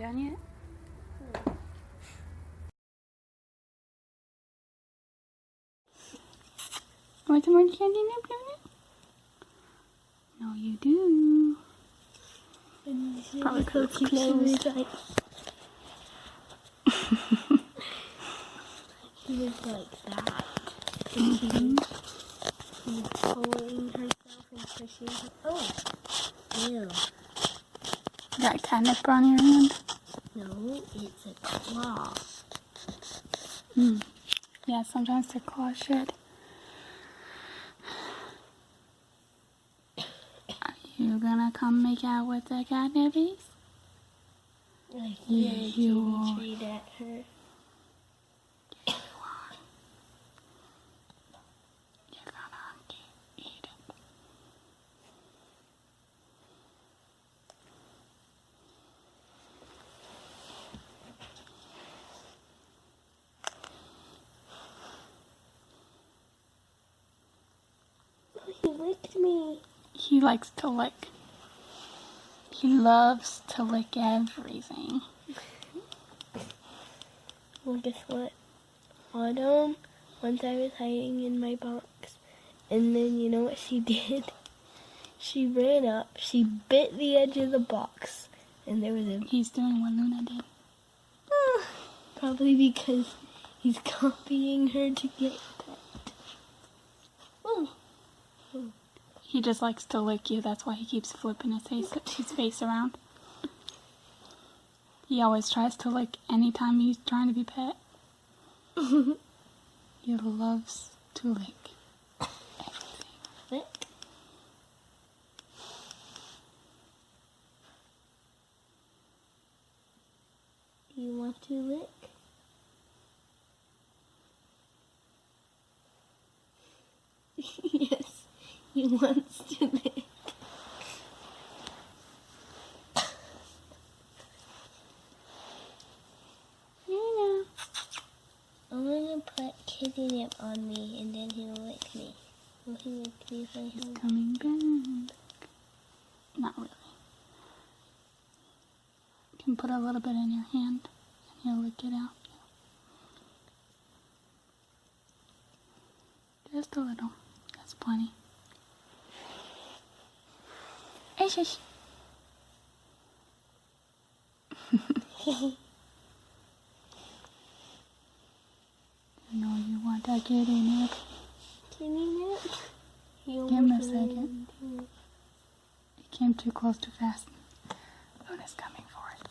done yet? Want some more candy, Nip? No, you do. Probably because it's closed. He was like that. And she was pulling herself and pushing her. Oh! Ew. Got catnip on your hand? No, it's a claw. Yeah, sometimes their claws shed. Are you gonna come make out with the catnippies? I Yeah, you treat at her. You're gonna eat it. He licked me. He likes to lick. He loves to lick everything. Well, guess what? Autumn, once I was hiding in my box, and then you know what she did? She ran up, she bit the edge of the box, and there was a... He's doing what Luna did. Probably because he's copying her to get pet. Oh. He just likes to lick you. That's why he keeps flipping his face around. He always tries to lick anytime he's trying to be pet. He loves to lick everything. Lick. You want to lick? Yes, he wants to lick. I'm gonna put catnip on me and then he'll lick me. Will he lick me if I He's help? coming back. Not really. You can put a little bit in your hand and he'll lick it out. Just a little. That's plenty. Hey, shush. I know you want that kitty nip. Kitty nip? Give him a second. He came too close too fast. Luna's coming for it.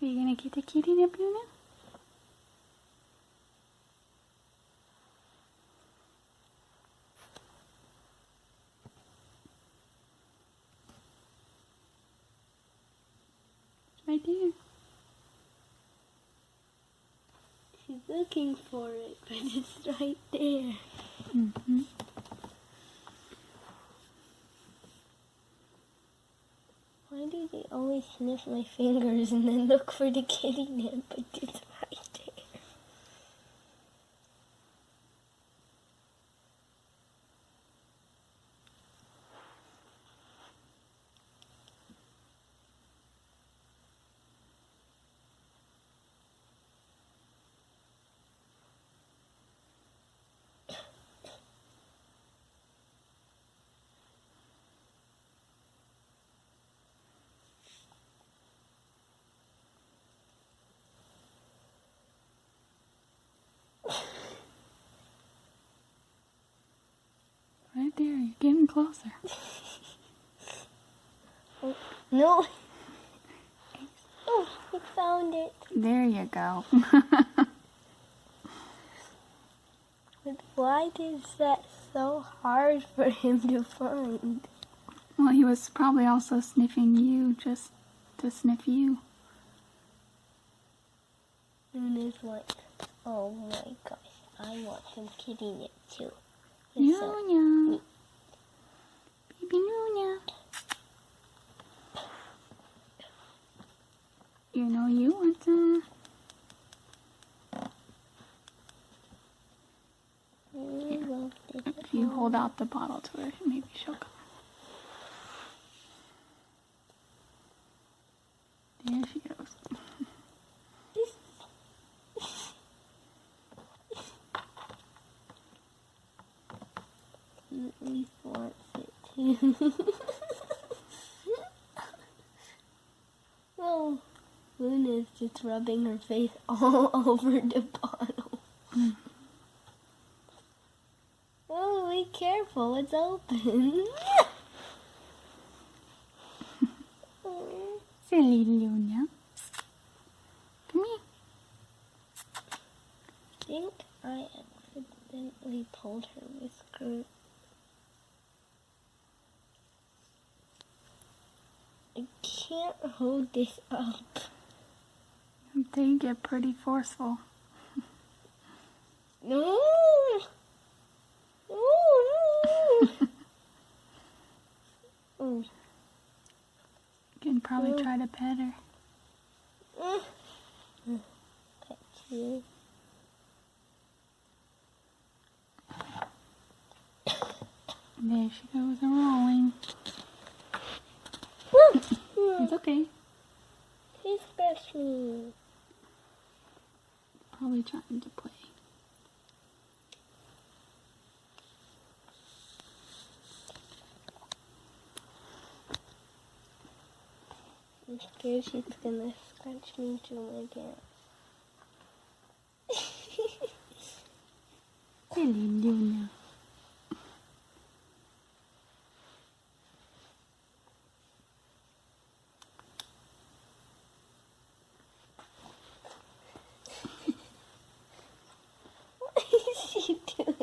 Are you gonna get the kitty nip, Luna? Right there. She's looking for it, but it's right there. Why do they always sniff my fingers and then look for the kitty nip? But it's right there. Right there, you're getting closer. Oh, no. Oh, he found it. There you go. But why is that so hard for him to find? Well, he was probably also sniffing you just to sniff you. And it's like, oh my gosh, I want some kitty nip too. Nuna. Baby Nuna. You know you want some. hold out the bottle to her. Maybe she'll come. There she goes. At least wants it to. Oh, Luna's just rubbing her face all over the bottle. Oh, be careful, it's open. Silly Luna. Come here. I think I accidentally pulled her whisker. I can't hold this up. They get pretty forceful. No! No! Oh. You can probably try to pet her. Pet you. There she goes, rolling. It's okay. He scratched me. Probably trying to play. I'm scared she's gonna scratch me through my pants. Silly Luna. What is she doing?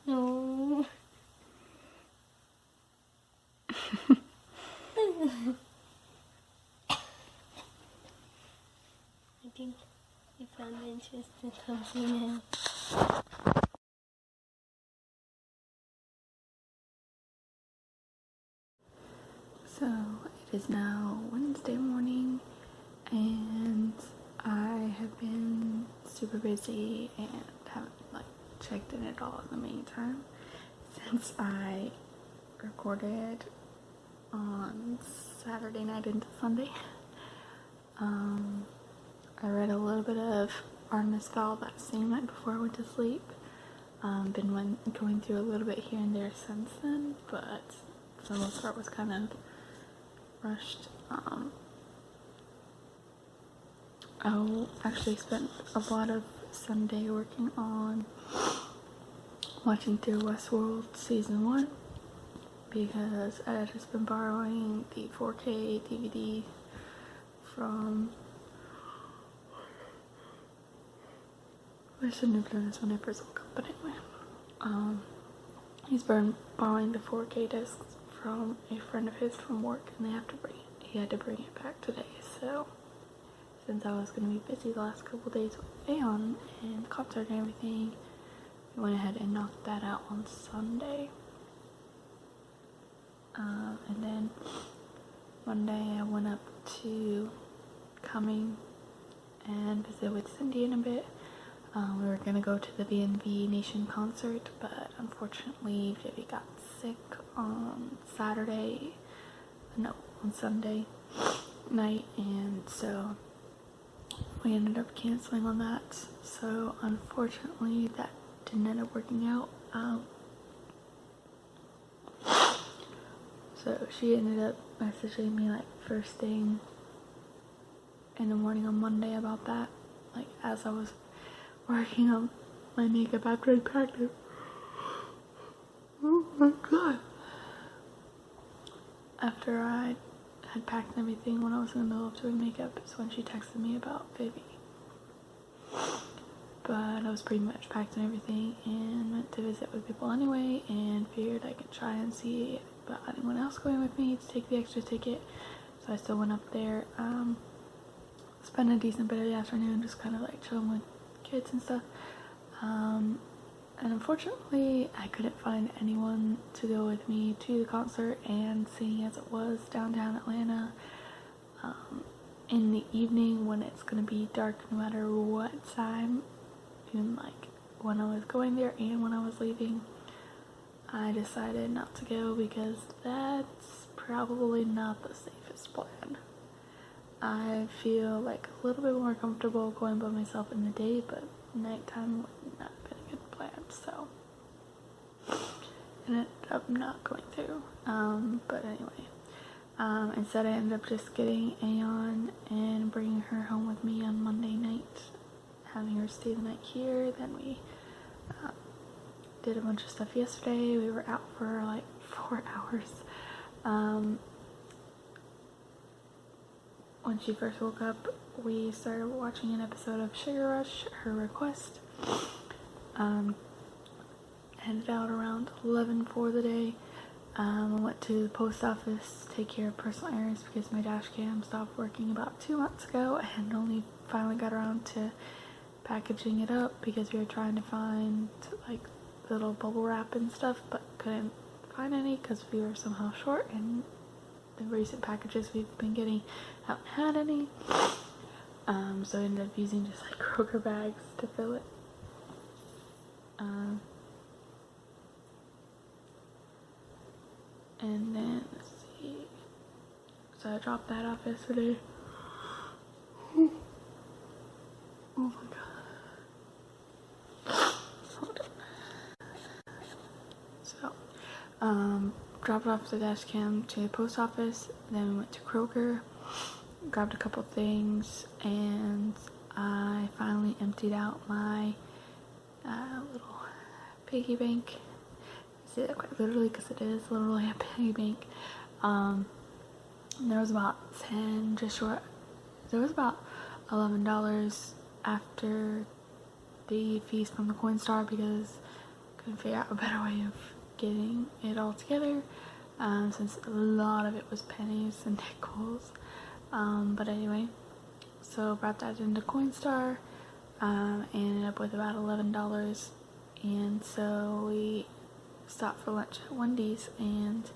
No. I think I found interest in something else. So it is now Wednesday morning, and I have been super busy and haven't checked in at all in the meantime since I recorded on Saturday night into Sunday. I read a little bit of Artemis Fowl that same night before I went to sleep. Been going through a little bit here and there since then, but for the most part was kind of rushed. I actually spent a lot of Sunday working on watching through Westworld Season 1 because I had just been borrowing the 4K DVD from... I shouldn't have done this when I first woke up, but anyway. He's been borrowing the 4K discs from a friend of his from work, and he had to bring it back today. So since I was going to be busy the last couple days with Aeon and concert and everything, we went ahead and knocked that out on Sunday. And then Monday I went up to Cumming and visit with Cindy in a bit. We were going to go to the V&V Nation concert, but unfortunately Vivi got sick on Sunday night, and so we ended up canceling on that. So unfortunately that didn't end up working out. So she ended up messaging me first thing in the morning on Monday about that, as I was working on my makeup after I packed it. Oh my god. After I had packed everything, when I was in the middle of doing makeup, is when she texted me about Vivi. But I was pretty much packed and everything and went to visit with people anyway, and figured I could try and see about anyone else going with me to take the extra ticket. So I still went up there. spend a decent bit of the afternoon just kind of like chilling with kids and stuff. And unfortunately, I couldn't find anyone to go with me to the concert, and seeing as it was downtown Atlanta, in the evening when it's gonna be dark no matter what time, even like when I was going there and when I was leaving, I decided not to go because that's probably not the safest plan. I feel like a little bit more comfortable going by myself in the day, but nighttime would not have been a good plan, so I ended up not going to. But anyway, instead I ended up just getting Aeon and bringing her home with me on Monday night, having her stay the night here. Then we did a bunch of stuff yesterday. We were out for like 4 hours. When she first woke up, we started watching an episode of Sugar Rush, Her Request. Headed out around 11 for the day. I went to the post office to take care of personal errands because my dash cam stopped working about 2 months ago, and only finally got around to packaging it up because we were trying to find like little bubble wrap and stuff, but couldn't find any because we were somehow short, and the recent packages we've been getting haven't had any. So I ended up using just like Kroger bags to fill it. And then, let's see, so I dropped that off yesterday. Oh my god. Hold on. So, dropped off the dash cam to the post office, then we went to Kroger, grabbed a couple things, and I finally emptied out my little piggy bank. I say that quite literally because it is literally a piggy bank. There was about there was about $11 after the fees from the Coinstar because I couldn't figure out a better way of getting it all together, since a lot of it was pennies and nickels. But anyway, so brought that into Coinstar, ended up with about $11, and so we stopped for lunch at Wendy's, and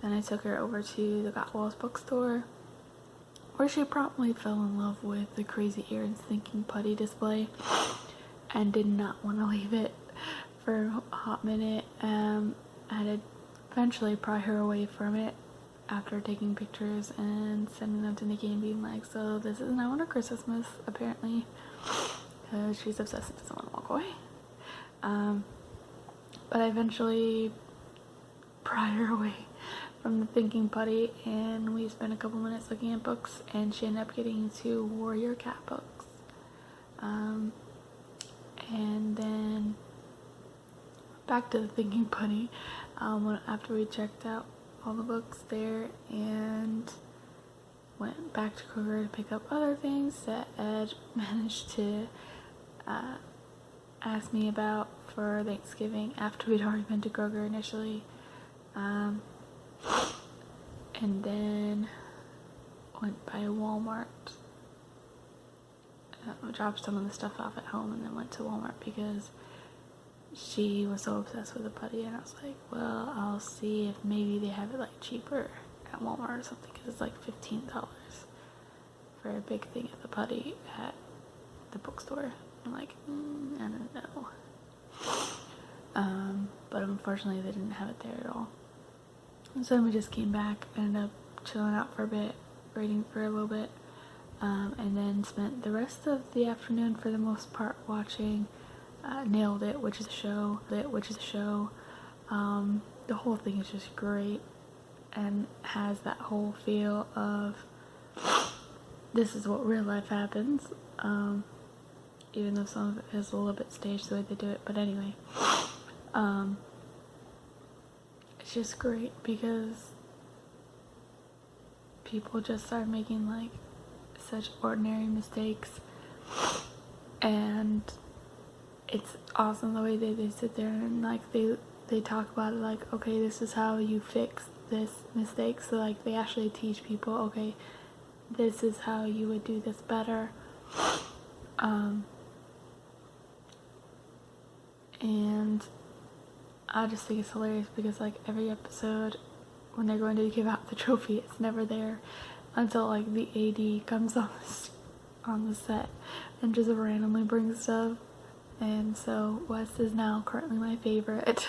then I took her over to the Gottwal's bookstore, where she promptly fell in love with the Crazy Aaron's Thinking Putty display and did not want to leave it for a hot minute. I had to eventually pry her away from it after taking pictures and sending them to Nikki and being like, so this is now under Christmas, apparently, because she's obsessed and doesn't want to walk away. But I eventually pried her away from the Thinking Putty, and we spent a couple minutes looking at books, and she ended up getting 2 Warrior Cat books. And then back to the Thinking Putty, after we checked out all the books there, and went back to Kroger to pick up other things that Ed managed to ask me about for Thanksgiving after we'd already been to Kroger initially. And then went by Walmart, dropped some of the stuff off at home, and then went to Walmart because she was so obsessed with the putty, and I was like, well, I'll see if maybe they have it like cheaper at Walmart or something, because it's like $15 for a big thing of the putty at the bookstore. I'm like, I don't know. But unfortunately they didn't have it there at all. And so we just came back, ended up chilling out for a bit, reading for a little bit, and then spent the rest of the afternoon for the most part watching Nailed It, which is a show. The whole thing is just great and has that whole feel of this is what real life happens, even though some of it is a little bit staged the way they do it. But anyway, it's just great because people just start making like such ordinary mistakes, and it's awesome the way they sit there and like they talk about it like, okay, this is how you fix this mistake. So like they actually teach people, okay, this is how you would do this better. And I just think it's hilarious because like every episode when they're going to give out the trophy, it's never there until like the AD comes on the set and just randomly brings stuff. And so Wes is now currently my favorite.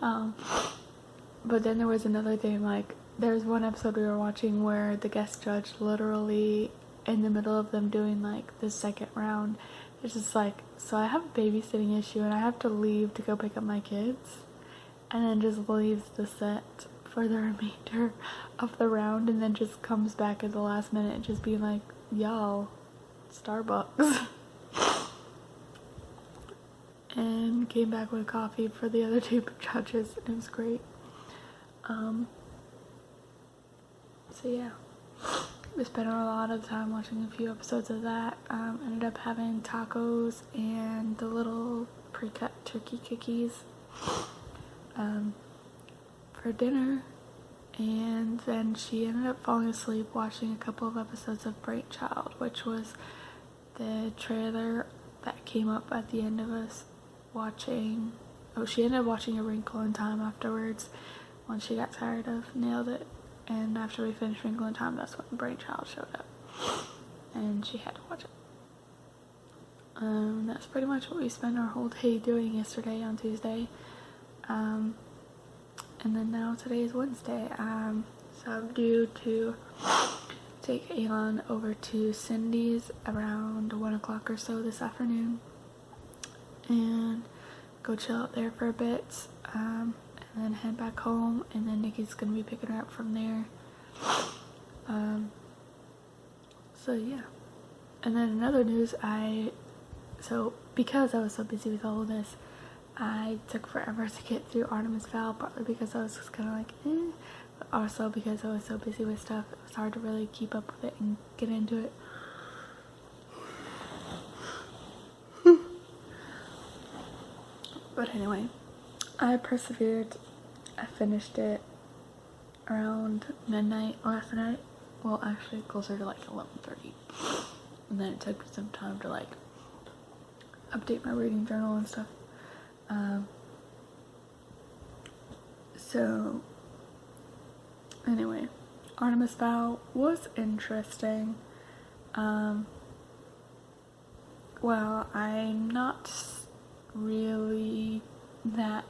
But then there was another thing, like there's one episode we were watching where the guest judge literally in the middle of them doing like the second round, it's just like, so I have a babysitting issue and I have to leave to go pick up my kids, and then just leaves the set for the remainder of the round, and then just comes back at the last minute just being like, y'all, Starbucks. And came back with coffee for the other two judges, and it was great. So yeah, we spent a lot of time watching a few episodes of that. Ended up having tacos and the little pre-cut turkey cookies for dinner, and then she ended up falling asleep watching a couple of episodes of Brainchild, which was the trailer that came up at the end of us watching. Oh, she ended up watching A Wrinkle in Time afterwards once she got tired of Nailed It, and after we finished Wrinkle in Time, that's when Brainchild showed up and she had to watch it. That's pretty much what we spent our whole day doing yesterday on Tuesday. And then now today is Wednesday. So I'm due to take Aeon over to Cindy's around 1 o'clock or so this afternoon and go chill out there for a bit, and then head back home, and then Nikki's gonna be picking her up from there. So yeah. And then in other news, because I was so busy with all of this, I took forever to get through Artemis Fowl, partly because I was just kind of like, but also because I was so busy with stuff, it was hard to really keep up with it and get into it. But anyway, I persevered. I finished it around midnight last night. Well, actually closer to like 11:30. And then it took me some time to like update my reading journal and stuff. So anyway, Artemis Fowl was interesting. Well, I'm not really that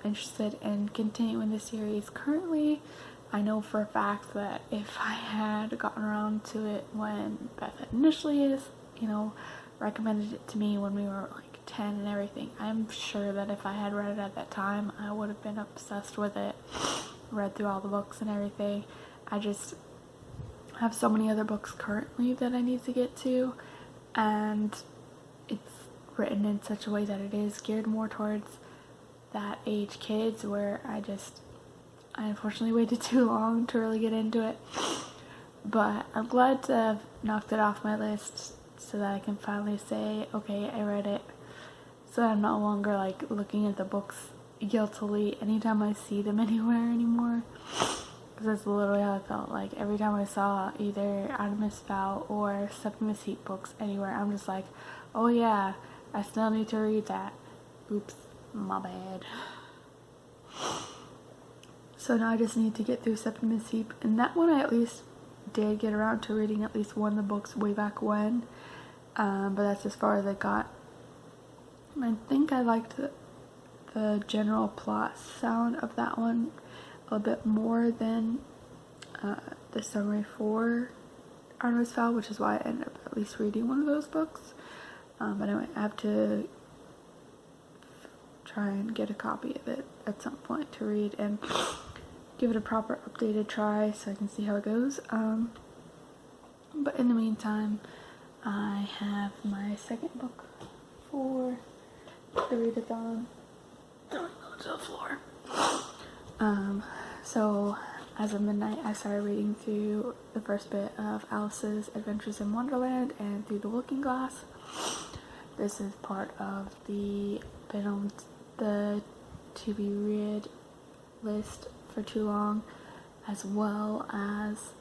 interested in continuing the series currently. I know for a fact that if I had gotten around to it when Beth initially recommended it to me when we were like 10 and everything, I'm sure that if I had read it at that time, I would have been obsessed with it, read through all the books and everything. I just have so many other books currently that I need to get to, and it's written in such a way that it is geared more towards that age kids, where I unfortunately waited too long to really get into it. But I'm glad to have knocked it off my list so that I can finally say, okay, I read it, so that I'm no longer like looking at the books guiltily anytime I see them anywhere anymore. Because that's literally how I felt. Like every time I saw either Artemis Fowl or Septimus Heat books anywhere, I'm just like, oh yeah, I still need to read that. Oops, my bad. So now I just need to get through Septimus Heap, and that one I at least did get around to reading at least one of the books way back when, but that's as far as I got. I think I liked the general plot sound of that one a little bit more than the summary for Artemis Fowl, which is why I ended up at least reading one of those books. But anyway, I have to try and get a copy of it at some point to read and give it a proper updated try so I can see how it goes. But in the meantime, I have my second book for the Readathon throwing those to the floor. So as of midnight, I started reading through the first bit of Alice's Adventures in Wonderland and Through the Looking Glass. This is part of the been on the to be read list for too long, as well as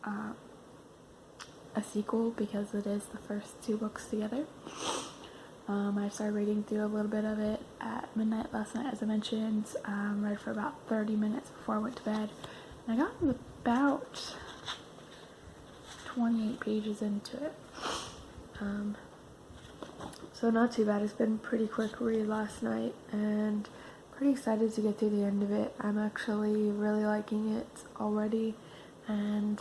a sequel because it is the first 2 books together. I started reading through a little bit of it at midnight last night, as I mentioned. Read for about 30 minutes before I went to bed. And I got about 28 pages into it. So not too bad. It's been a pretty quick read last night, and pretty excited to get through the end of it. I'm actually really liking it already, and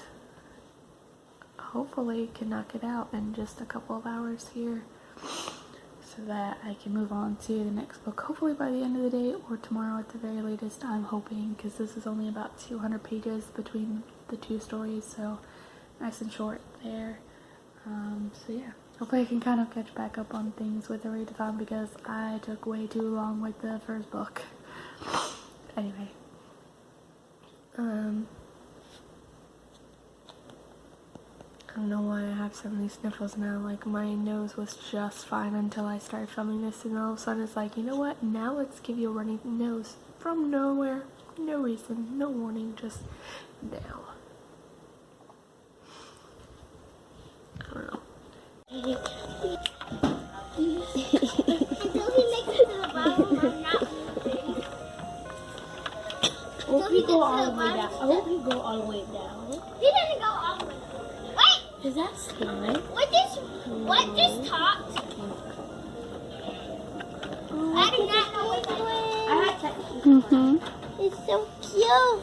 hopefully can knock it out in just a couple of hours here so that I can move on to the next book, hopefully by the end of the day or tomorrow at the very latest. I'm hoping, because this is only about 200 pages between the 2 stories, so nice and short there. So yeah, hopefully I can kind of catch back up on things with the Readathon, because I took way too long with the first book. Anyway, I don't know why I have so many sniffles now. Like, my nose was just fine until I started filming this, and all of a sudden it's like, you know what, now let's give you a runny nose from nowhere. No reason, no warning, just now. I don't know. I hope you go all the way down. I hope you go all the way down. He didn't go all the way down. Wait! Is that slime? What just talked? I do not know what that is. It's so cute.